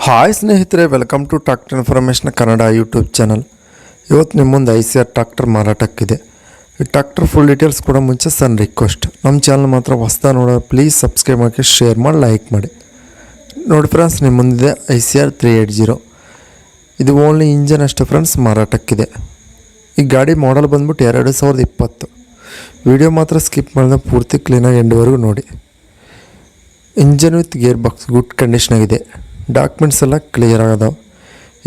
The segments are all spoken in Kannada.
ಹಾಯ್ ಸ್ನೇಹಿತರೆ, welcome to tractor information Kannada YouTube channel. ಇವತ್ತು ನಿಮ್ಮ ಮುಂದೆ ಐಸಿಆರ್ ಟ್ರಾಕ್ಟರ್ ಮಾರಾಟಕ್ಕಿದೆ. ಈ ಟ್ರಾಕ್ಟರ್ ಫುಲ್ ಡೀಟೇಲ್ಸ್ ಕೂಡ ಮುಂಚೆ ಸಣ್ಣ ರಿಕ್ವೆಸ್ಟ್, ನಮ್ಮ ಚಾನಲ್ ಮಾತ್ರ ಹೊಸ್ತಾ ನೋಡೋರು ಪ್ಲೀಸ್ ಸಬ್ಸ್ಕ್ರೈಬ್ ಮಾಡಿ, ಶೇರ್ ಮಾಡಿ, ಲೈಕ್ ಮಾಡಿ. ನೋಡಿ ಫ್ರೆಂಡ್ಸ್, ನಿಮ್ಮ ಮುಂದಿದೆ ಐಸಿಆರ್ 380. ಇದು ಓನ್ಲಿ ಇಂಜನ್ ಅಷ್ಟೇ ಫ್ರೆಂಡ್ಸ್ ಮಾರಾಟಕ್ಕಿದೆ. ಈ ಗಾಡಿ ಮಾಡಲ್ ಬಂದ್ಬಿಟ್ಟು 2020. ವಿಡಿಯೋ ಮಾತ್ರ ಸ್ಕಿಪ್ ಮಾಡಿದ್ರೆ ಪೂರ್ತಿ ಕ್ಲೀನಾಗಿ ಎಂಡ್ವರೆಗೂ ನೋಡಿ. Engine with gear box good ಕಂಡೀಷನಾಗಿದೆ. ಡಾಕ್ಯುಮೆಂಟ್ಸ್ ಎಲ್ಲ ಕ್ಲಿಯರ್ ಆಗದಾವೆ.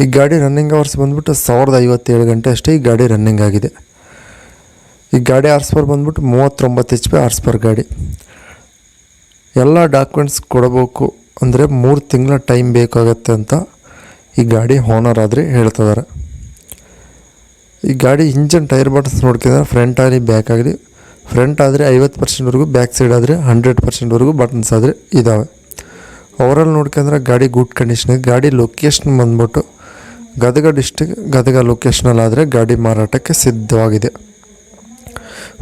ಈ ಗಾಡಿ ರನ್ನಿಂಗ್ ಅವರ್ಸ್ ಬಂದ್ಬಿಟ್ಟು 1057 ಗಂಟೆ ಅಷ್ಟೇ ಈ ಗಾಡಿ ರನ್ನಿಂಗ್ ಆಗಿದೆ. ಈ ಗಾಡಿ ಆರ್ಸ್ಪರ್ ಬಂದ್ಬಿಟ್ಟು 39 HP ಆರ್ಸ್ಪರ್ ಗಾಡಿ. ಎಲ್ಲ ಡಾಕ್ಯುಮೆಂಟ್ಸ್ ಕೊಡಬೇಕು ಅಂದರೆ 3 ತಿಂಗಳ ಟೈಮ್ ಬೇಕಾಗತ್ತೆ ಅಂತ ಈ ಗಾಡಿ ಓನರ್ ಆದರೆ ಹೇಳ್ತಿದ್ದಾರೆ. ಈ ಗಾಡಿ ಇಂಜನ್ ಟೈರ್ ಬಟನ್ಸ್ ನೋಡ್ಕೊಂಡ್ರೆ ಫ್ರಂಟ್ ಆಗಲಿ ಬ್ಯಾಕ್ ಆಗಲಿ, ಫ್ರಂಟ್ ಆದರೆ 50%ವರೆಗೂ, ಬ್ಯಾಕ್ ಸೈಡ್ ಆದರೆ 100%ವರೆಗೂ ಬಟನ್ಸ್ ಆದರೆ ಇದ್ದಾವೆ. ಓವರಾಲ್ ನೋಡ್ಕೊಂಡ್ರೆ ಗಾಡಿ ಗುಡ್ ಕಂಡೀಷನ್ ಇದೆ. ಗಾಡಿ ಲೊಕೇಶನ್ ಬಂದ್ಬಿಟ್ಟು ಗದಗ ಡಿಸ್ಟಿಕ್, ಗದಗ ಲೊಕೇಶನಲ್ಲಾದರೆ ಗಾಡಿ ಮಾರಾಟಕ್ಕೆ ಸಿದ್ಧವಾಗಿದೆ.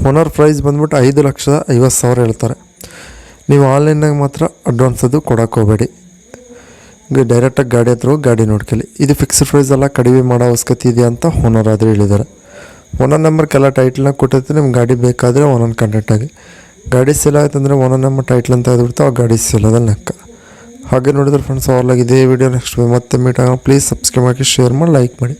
ಓನರ್ ಪ್ರೈಸ್ ಬಂದ್ಬಿಟ್ಟು 5,50,000 ಹೇಳ್ತಾರೆ. ನೀವು ಆನ್ಲೈನಾಗ ಮಾತ್ರ ಅಡ್ವಾನ್ಸ್ ಅದು ಕೊಡೋಕೆ ಹೋಗಬೇಡಿ. ಡೈರೆಕ್ಟಾಗಿ ಗಾಡಿ ಹತ್ರ ಹೋಗಿ ಗಾಡಿ ನೋಡ್ಕೊಳ್ಳಿ. ಇದು ಫಿಕ್ಸ್ಡ್ ಪ್ರೈಸ್ ಎಲ್ಲ ಕಡಿಮೆ ಮಾಡೋ ಅವಶ್ಯಕತೆ ಇದೆ ಅಂತ ಓನರ್ ಆದರೆ ಹೇಳಿದ್ದಾರೆ. ಓನರ್ ನಂಬರ್ಗೆಲ್ಲ ಟೈಟ್ಲನ್ನ ಕೊಟ್ಟಿರ್ತೀನಿ. ನಿಮ್ಗೆ ಗಾಡಿ ಬೇಕಾದರೆ ಓನರ್ ಕಾಂಟ್ಯಾಕ್ಟ್ ಆಗಿ. ಗಾಡಿ ಸೇಲ್ ಆಯ್ತು ಅಂದರೆ ಓನರ್ ನಂಬರ್ ಟೈಟ್ಲ್ ಅಂತ ಇದ್ಬಿಡ್ತು, ಆ ಗಾಡಿ ಸೇಲ್ ಅದಲ್ಲಿ ಲೆಕ್ಕ. ಹಾಗೆ ನೋಡಿದ್ರೆ ಫ್ರೆಂಡ್ಸ್, ಅವ್ರಲಾಗಿ ಇದೇ ವಿಡಿಯೋ ನೆಕ್ಸ್ಟ್ ಮತ್ತೆ ಮೀಟ್ ಆಗೋಣ. ಪ್ಲೀಸ್ ಸಬ್ಸ್ಕ್ರೈಬ್ ಮಾಡಿ, ಶೇರ್ ಮಾಡಿ, ಲೈಕ್ ಮಾಡಿ.